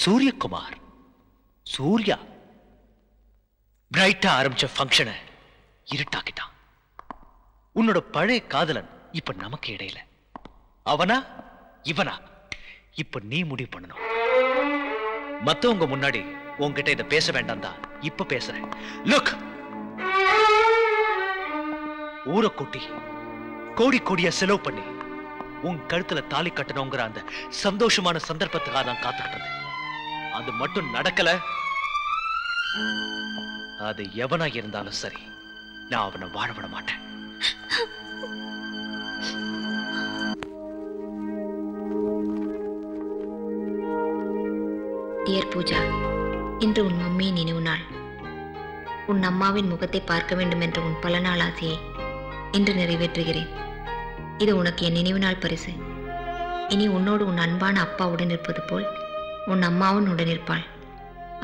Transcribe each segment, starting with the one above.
சூரியகுமார், சூர்யா பிரைட்டா ஆரம்பிச்ச ஃபங்க்ஷனை இருட்டாக்கிட்டான். உன்னோட பழைய காதலன் இப்ப நமக்கு இடையில. அவனா இவனா இப்ப நீ முடிவு பண்ணணும். மத்தவங்க முன்னாடி உன்கிட்ட இதை பேச வேண்டாம் தான் இப்ப பேசுறேன். லுக், ஊரை கூட்டி கோடி கோடியா செலவு பண்ணி உன் கழுத்துல தாலி கட்டணுங்கிற அந்த சந்தோஷமான சந்தர்ப்பத்துக்காக நான் காத்துக்கிட்டு இருந்தேன். அது மட்டும் நடக்கல. அது எவனா இருந்தாலும் சரி, நான் அவனை வாழ விட மாட்டேன். டியர் பூஜா, இன்று உன் மம்மியின் நினைவு நாள். உன் அம்மாவின் முகத்தை பார்க்க வேண்டும் என்ற உன் பல நாள் ஆசையை இன்று நிறைவேற்றுகிறேன். இது உனக்கு என் நினைவு நாள் பரிசு. இனி உன்னோடு உன் அன்பான அப்பா உடன் இருப்பது போல் உன் அம்மாவும் உடன் இருப்பாள்.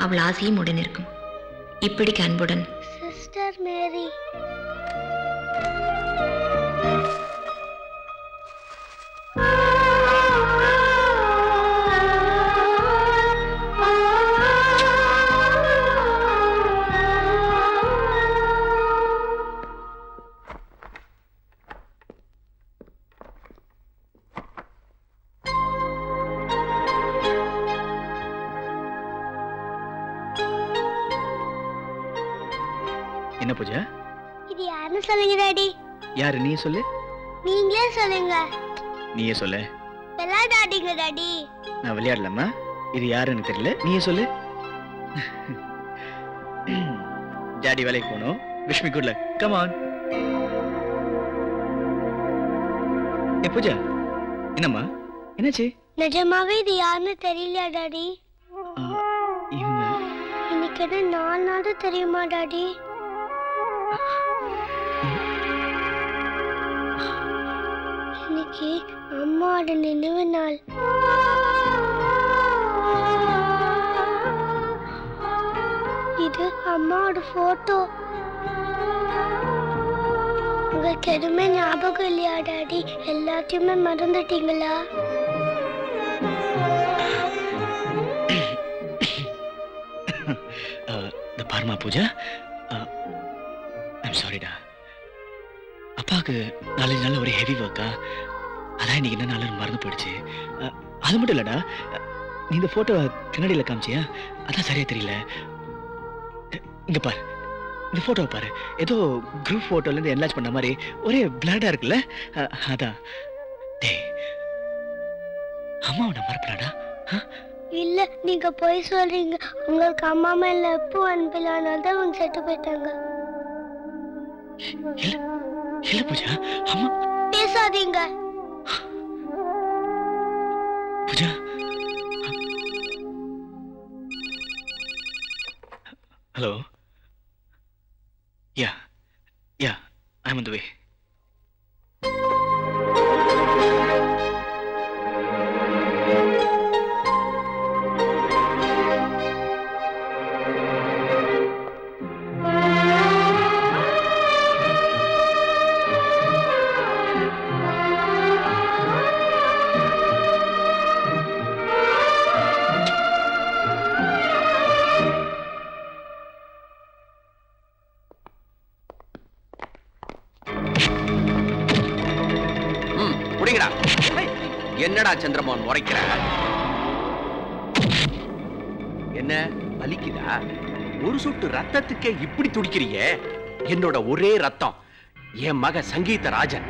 அவள் ஆசையும் உடன் இருக்கும். இப்படிக்கு அன்புடன் சிஸ்டர் மேரி. என்ன பூஜா? இது யாருன்னு சொல்லுங்க டாடி. யாரு? நீ சொல்லு. நீங்களே சொல்லுங்க. நீயே சொல்லு. விளையாடாதீங்க டாடி. நான் விளையாடலாமா? இது யாருன்னு தெரியல, நீயே சொல்லு. டாடி வேலைக்கு போகணும். Wish me good luck. Come on. ஏ பூஜா, என்னம்மா என்னாச்சு? நிஜமாவே இது யாருன்னு தெரியலையா டாடி? இவங்க இன்னைக்கு 4 நாள் தெரியுமா டாடி? இன்னைக்கு அம்மாவோட நினைவு நாள். இது அம்மாவோட போட்டோ. உங்களுக்கு எதுவுமே ஞாபகம் இல்லையா டாடி? எல்லாத்தையுமே மறந்துட்டீங்களா? இந்த பாருமா பூஜா, ஐம் சாரிடா. அப்பாவுக்கு 4 நாள் ஒரு ஹெவி ஒர்க்கா, அதான் இன்னைக்கு என்ன நாள் மறந்து போயிடுச்சு. அது மட்டும் இல்லடா, நீ இந்த போட்டோ கண்ணாடியில் காமிச்சியா? அதான் சரியா தெரியல. இங்க பாரு, இந்த போட்டோவை பாரு. ஏதோ குரூப் போட்டோல இருந்து என்லார்ஜ் பண்ண மாதிரி ஒரே பிளாடா இருக்குல்ல? அதான். டேய், அம்மாவை நான் மறப்படாடா. இல்ல, நீங்க போய் சொல்றீங்க. உங்களுக்கு அம்மா மேல எப்போ அன்பில்லானால தான் அவங்க செத்து போயிட்டாங்க. இல்ல இல்ல பூஜா, அம்மா பேசாதீங்க. Pooja, hello. Yeah yeah, I am on the way. என்னடா சந்திரமோகன் முறைக்கிற? என்ன வலிக்குதா? ஒரு சொட்டு ரத்தத்துக்கே இப்படி துடிக்கிறீங்க? என்னோட ஒரே ரத்தம் என் மக சங்கீத ராஜன்.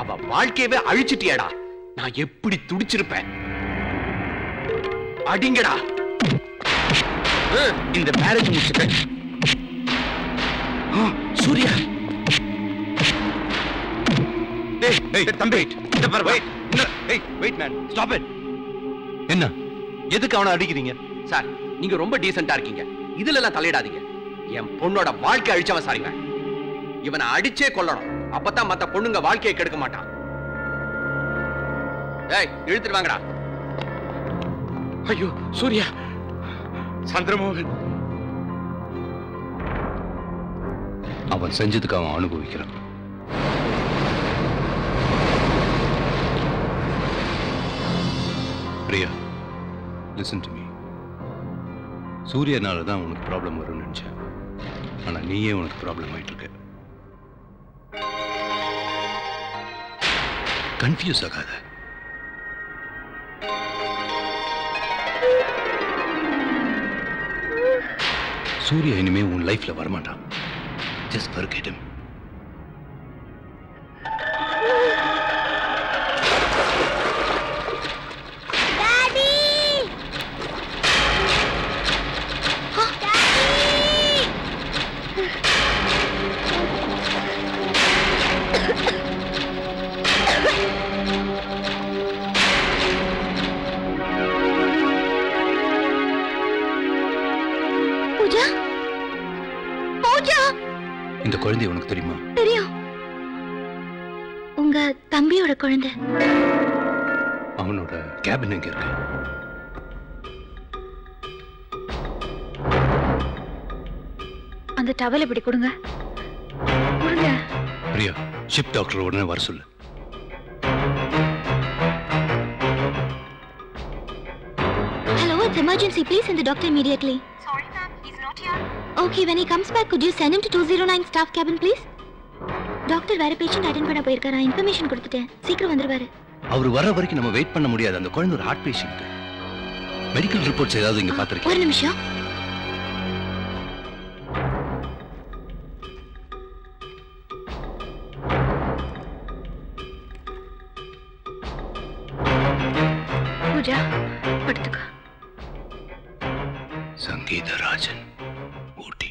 அவ வாழ்க்கையவே அழிச்சிட்டியடா. நான் எப்படி துடிச்சிருப்பேன்? அடிங்கடா. இந்த மேரேஜ் முடிச்சுட்டேன். சூர்யா, தம்பி, இந்த பாரு. Wait man, stop it. என்ன, எதுக்கு அவனை அடிக்கிறீங்க? சார், நீங்க ரொம்ப டீசென்ட்டா இருக்கீங்க. இதுல எல்லாம் தலையிடாதீங்க. என் பொண்ணோட வாழ்க்கை அழிச்சவன் சார் இவன். இவனை அடிச்சே கொல்லணும். அப்பதான் மத்த பொண்ணுங்க வாழ்க்கையை கெடுக்க மாட்டான். ஏய், இழுத்துட்டு வாங்கடா. ஐயோ சூர்யா, சந்திரமோகன். அவன் செஞ்சதுக்கு அவன் அனுபவிக்கிறான். Priya, listen to me. சூரியனால தான் உனக்கு ப்ராப்ளம் வரும்னு நினைச்சேன். ஆனா நீயே உனக்கு ப்ராப்ளம் ஆயிட்டு இருக்க. கன்ஃபியூஸ் ஆகாத. சூர்யா இனிமே உன் லைஃப்ல வரமாட்டான். Just forget him. Pooja, Pooja, இந்த குழந்தை உனக்கு தெரியுமா? தெரியும். உங்க தம்பியோட குழந்தை. அவனோட கேபின் எங்க இருக்கு? அந்த டவல் இப்படி கொடுங்க. கொடுங்க. பிரியா, ஷிப் டாக்டர் உடனே வர சொல்லு. Hello, it's emergency. Please send the doctor immediately. Sorry, ma'am, he's not here. Okay, when he comes back, could you send him to 209 staff cabin, please? Doctor வேற பேஷண்ட் அட்டென்ட் பண்ண போயிருக்காரா. Information கொடுத்துட்டேன். சீக்கிரம் வந்துருவாரு. அவர் வர வரைக்கும் நம்ம வெயிட் பண்ண முடியாது. அந்த குழந்தை ஒரு ஹார்ட் பேஷண்ட். மெடிக்கல் ரிப்போர்ட்ஸ் ஏதாவது இங்க ஒரு பாத்திருக்கீங்க? நிமிஷம். பூஜா, படுத்துக்கோ. சங்கீதராஜன், ஊட்டி.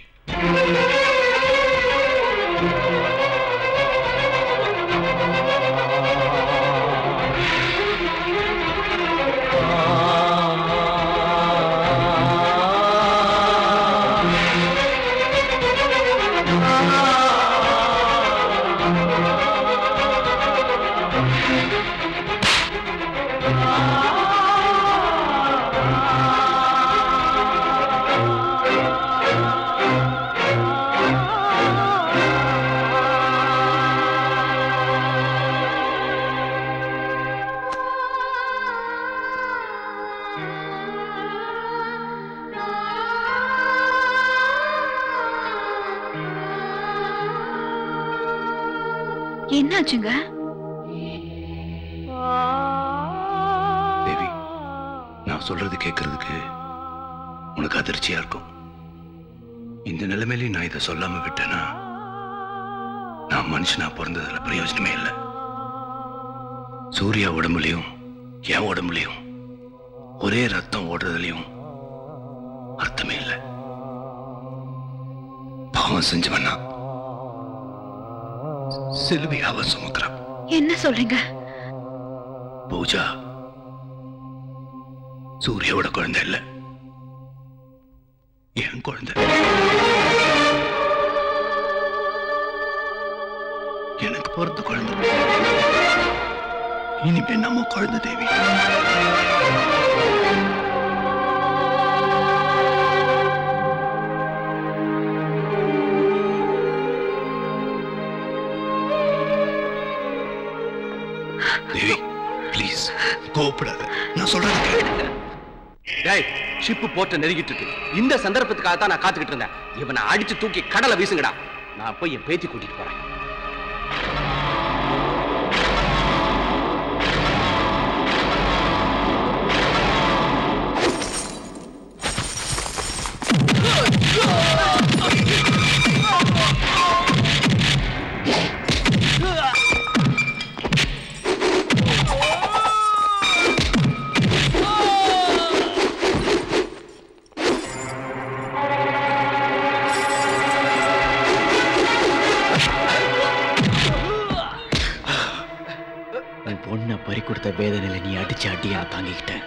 என்னாச்சுங்க? தேவி, நான் சொல்றது கேட்கறதுக்கு உனக்கு அதிர்ச்சியா இருக்கும். இந்த நிலைமையில நான் இதை சொல்லாம விட்டேனா நான் மனுஷனா பிறந்ததுல பிரயோஜனமே இல்லை. சூர்யா உடம்புலையும் என் உடம்புலையும் ஒரே ரத்தம் ஓடுறதுலயும் அர்த்தமே இல்லை. பாவம் செஞ்சவனா சிலுவையாவ சுமக்கிறான். என்ன சொல்றீங்க? பூஜா சூர்யாவோட குழந்தை இல்ல, என் குழந்தை. எனக்கு பிறந்த குழந்தை இனிமே நம்ம குழந்தை தேவி. தேவி ப்ளீஸ் கோபப்படாத, நான் சொல்றது கேளு. டேய், ஷிப் போட்டு நெருங்கிட்டு இருக்கு. இந்த சந்தர்ப்பத்துக்காக தான் நான் காத்துக்கிட்டு இருந்தேன். இவனை அடிச்சு தூக்கி கடலை வீசுங்கடா. நான் போய் என் பேத்தி கூட்டிட்டு போறேன். என் பொண்ணை பறி கொடுத்த வேதனையில நீ அடிச்சு அடி நான் தாங்கிக்கிட்டேன்.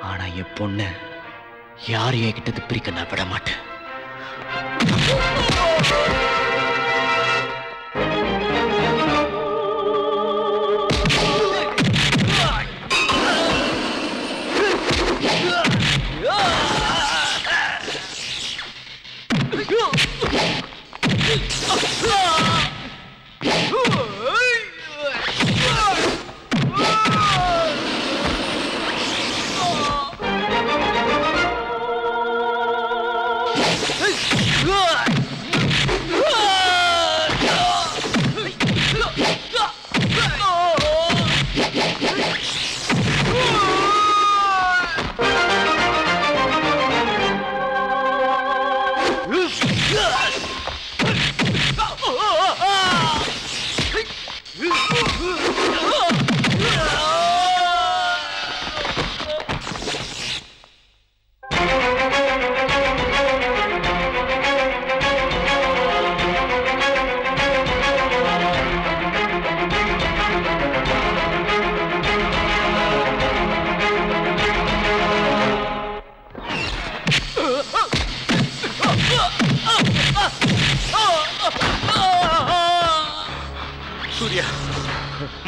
ஆனா என் பொண்ணை யாரையும் என்கிட்ட பிரிக்க நான் விட மாட்டேன்.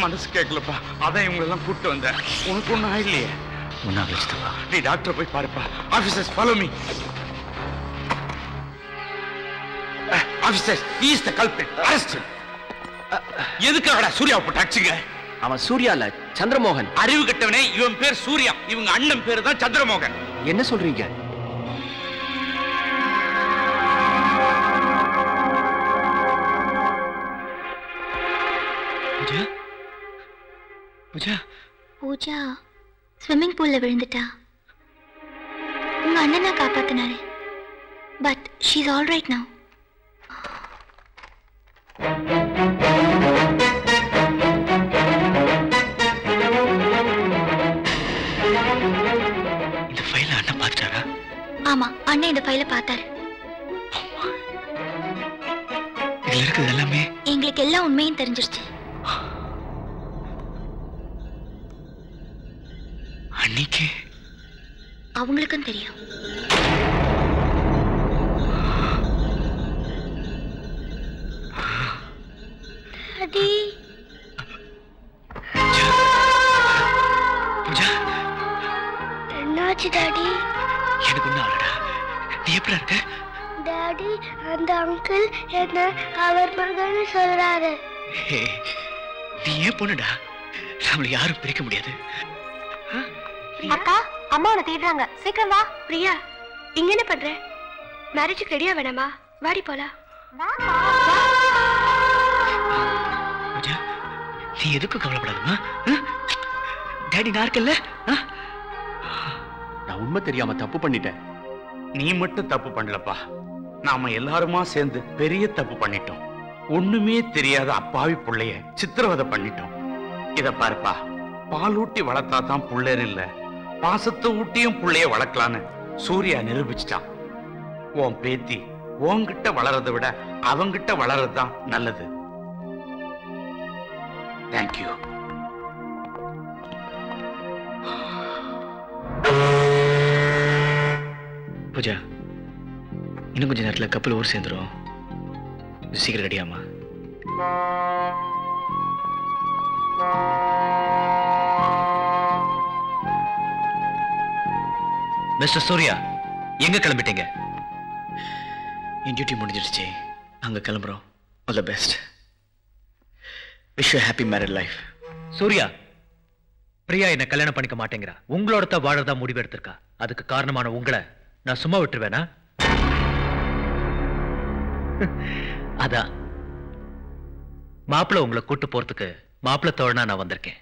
மனசு கேட்கலப்பா, அதான் இவங்க எல்லாம் கூப்பிட்டு வந்தேன். உனக்கு ஒண்ணும் இல்லையே? ஒன்னாக வச்சுப்பா. நீ டாக்டர் போய் பாருப்பா. Officers follow me. Officers, he is the culprit. Arrest him. எதுக்காகடா சூர்யாவை போட்டு அடிச்சீங்க? அவன் சூர்யால சந்திரமோகன். அறிவு கட்டவனே, இவன் பேர் சூர்யா, இவங்க அண்ணன் பேரு தான் சந்திரமோகன். என்ன சொல்றீங்க? பூஜா, பூஜா, பூஜா ஸ்விம்மிங் பூல்ல விழுந்துட்டா. உங்க அண்ணனை காப்பாத்தினாரு. But she is all right now. இந்த ஃபைல அண்ணன் பார்த்தாரா? ஆமா, அண்ணன் இந்த ஃபைலை பார்த்தாரு. இதுல இருக்கிறது எல்லாமே எங்களுக்கு எல்லா உண்மையும் தெரிஞ்சிருச்சு. அன்னைக்கு அவங்களுக்கும் தெரியும். டாடி, பூஜா, என்னாச்சு டாடி? எனக்கு ஒன்றும் ஆகலடா. நீ எப்படி இருக்க? டாடி, அந்த அங்கிள் என்ன அவர் மகன் சொல்றாரு. ஹே, நீ ஏன் பொண்ணுடா, நம்மள யாரும் பிரிக்க முடியாது. அக்கா, அம்மா உன்னை தேடுறாங்க, சீக்கிரம் வா. பிரியா, இங்க என்ன பண்ற? மேரேஜுக்கு ரெடியா வேணாமா? வாடி போலாம். பூஜா, நீ எதுக்கும் கவலைப்படாதம்மா. டாடி நான் இருக்கல்ல. நான் உண்மை தெரியாம தப்பு பண்ணிட்டேன். நீ மட்டும் தப்பு பண்ணலப்பா, நாம எல்லாருமா சேர்ந்து பெரிய தப்பு பண்ணிட்டோம். ஒண்ணுமே தெரியாத அப்பாவி புள்ளைய சித்திரவதை பண்ணிட்டோம். இத பாருப்பா, பால் ஊட்டி வளர்த்தா தான் புள்ளேன்னு இல்ல, பாசத்தை ஊட்டியும் புள்ளைய வளர்க்கலான்னு சூர்யா நிரூபிச்சிட்டான். உன் பேத்தி உன்கிட்ட வளரதை விட அவங்கிட்ட வளரதுதான் நல்லது. தேங்க்யூ. பூஜா, இன்னும் கொஞ்ச நேரத்துல கப்பல் ஊர் சேர்ந்துரும். சீக்கிரம் ரெடியாமா. மிஸ்டர் சூர்யா, எங்க கிளம்பிட்டீங்க? என் டியூட்டி முடிஞ்சிடுச்சு, அங்க கிளம்புறோம். All the best. Wish you happy married life. Surya, Priya என்ன கல்யாணம் பண்ணிக்க மாட்டேங்கிறா. உங்களோட தான் வாழறதா முடிவு எடுத்திருக்கா. அதுக்கு காரணமான உங்களை நான் சும்மா விட்டுருவேனா? அதான் மாப்பிள்ள உங்களை கூட்டு போறதுக்கு மாப்பிள்ள தோழனா நான் வந்திருக்கேன்.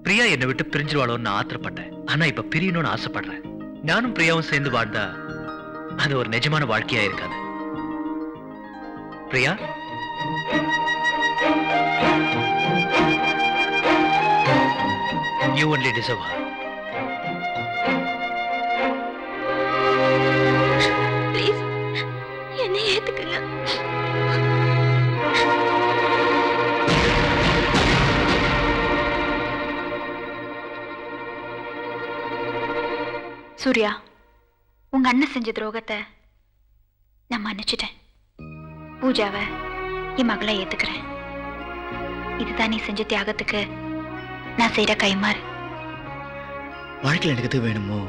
பிரியா என்னை விட்டு பிரிஞ்சிருவாளோன்னு நான் ஆத்திரப்பட்டேன். ஆனா இப்ப பிரியணும்னு ஆசைப்படுறேன். நானும் பிரியாவும் சேர்ந்து வாழ்ந்தா அது ஒரு நிஜமான வாழ்க்கையா இருக்காது. Priya, you only deserve her. Please என்னை ஏத்துக்குங்க. சூர்யா, உங்க அண்ணன் செஞ்ச துரோகத்தை நான் மன்னிச்சிட்டேன். பூஜாவை என் மகளை ஏத்துக்கிறேன். இதுதான் நீ செஞ்ச தியாகத்துக்கு நான் செய்யற கைமாறு. வாழ்க்கையில் எனக்கு எது வேணுமோ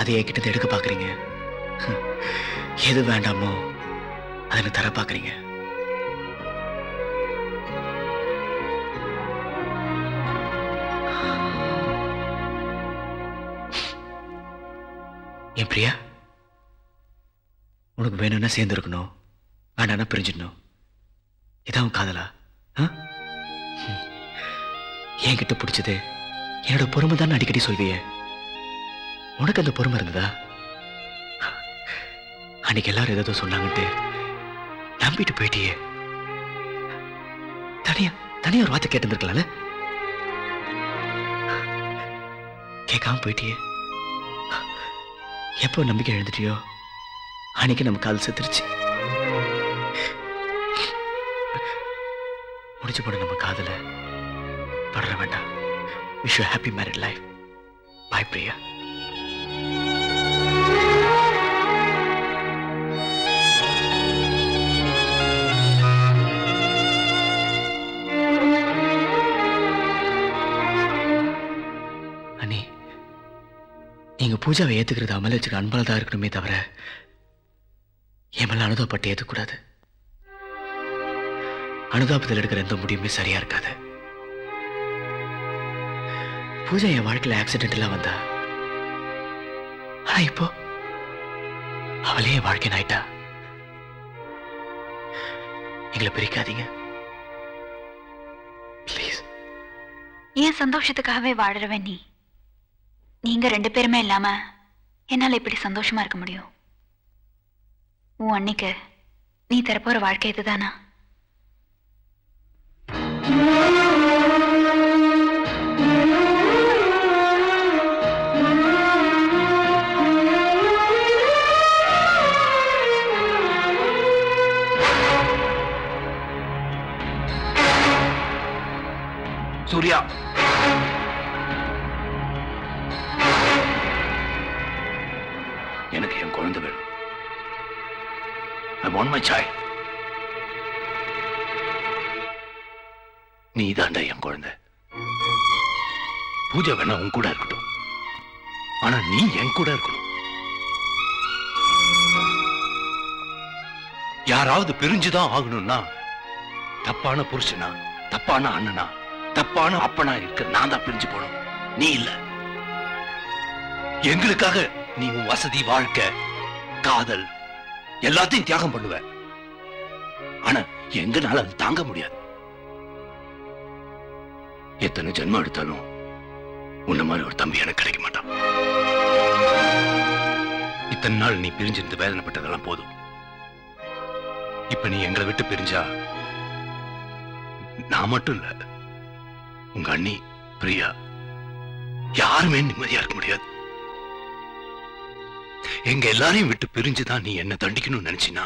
அதை என்கிட்ட எடுக்க பாக்குறீங்க. எது வேண்டாமோ அதை எனக்கு தர பாக்குறீங்க. என் பிரியா, உனக்கு வேணும்னா சேர்ந்து இருக்கணும், வேண்டாம்னா பிரிஞ்சிடணும். இதான் காதலா? என்கிட்ட பிடிச்சது என்னோட பொறுமை தான் அடிக்கடி சொல்வியே. உனக்கு அந்த பொறுமை இருந்ததா? அன்னைக்கு எல்லாரும் ஏதோ சொன்னாங்கன்ட்டு நம்பிட்டு போயிட்டியே. தனியா தனியா ஒரு வார்த்தை கேட்டிருந்திருக்கலாம்ல. கேட்காம போயிட்டியே. எப்போ நம்பிக்கை எழுந்துட்டியோ அன்னைக்கு நம்ம கால் செத்துருச்சு. முடிச்சு போன நம்ம காதல படுற வேண்டாம். Wish you happy married life. Bye Priya. நீங்க பூஜாவை ஏத்துக்கிறது அமல வச்சுக்க அன்பால தான் இருக்கணுமே தவிர என் மேல அனுதாபப்பட்டு ஏத்துக்கூடாது. அனுதாபத்தில் எடுக்கிற எந்த முடிவுமே சரியா இருக்காது. பூஜா என் வாழ்க்கையில ஆக்சிடென்ட் எல்லாம் வந்தா, ஆனா இப்போ அவளே என் வாழ்க்கை ஆயிட்டா. எங்களை பிரிக்காதீங்க ப்ளீஸ். என் சந்தோஷத்துக்காகவே வாழறவன் நீ. நீங்க 2 பேருமே இல்லாம என்னால இப்படி சந்தோஷமா இருக்க முடியும்? உன் அன்னைக்கு நீ தரப்போற வாழ்க்கை இதுதானா? சூர்யா, எனக்கு என் குழந்தை வேணும். I want my child. நீ தாண்டா என் குழந்தை. பூஜா வேணா உன் கூட இருக்கட்டும், ஆனா நீ என் கூட இருக்கணும். யாராவது பிரிஞ்சுதான் ஆகணும்னா தப்பான புருஷனா, தப்பான அண்ணனா, தப்பான அப்பனா இருக்க நான் தான் பிரிஞ்சு போகணும், நீ இல்ல. எங்களுக்காக நீ உன் வசதி, வாழ்க்கை, காதல் எல்லாத்தையும் தியாகம் பண்ணுவ. ஆனா எங்கனால அது தாங்க முடியாது. எத்தனை ஜென்மம் எடுத்தாலும் உன்ன மாதிரி ஒரு தம்பி எனக்கு கிடைக்க மாட்டான். இத்தனை நாள் நீ பிரிஞ்சிருந்து வேதனைப்பட்டதெல்லாம் போதும். இப்ப நீ எங்களை விட்டு பிரிஞ்சா நான் மட்டும் இல்ல, உங்க அண்ணி பிரியா யாருமே நிம்மதியா இருக்க முடியாது. எங்க எல்லாரையும் விட்டு பிரிஞ்சுதான் நீ என்ன தண்டிக்கணும்னு நினைச்சினா,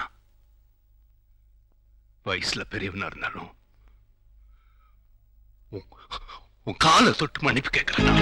வயசுல பெரியவனா இருந்தாலும் உன் காலை தொட்டு மன்னிப்பு கேட்கிறேன்.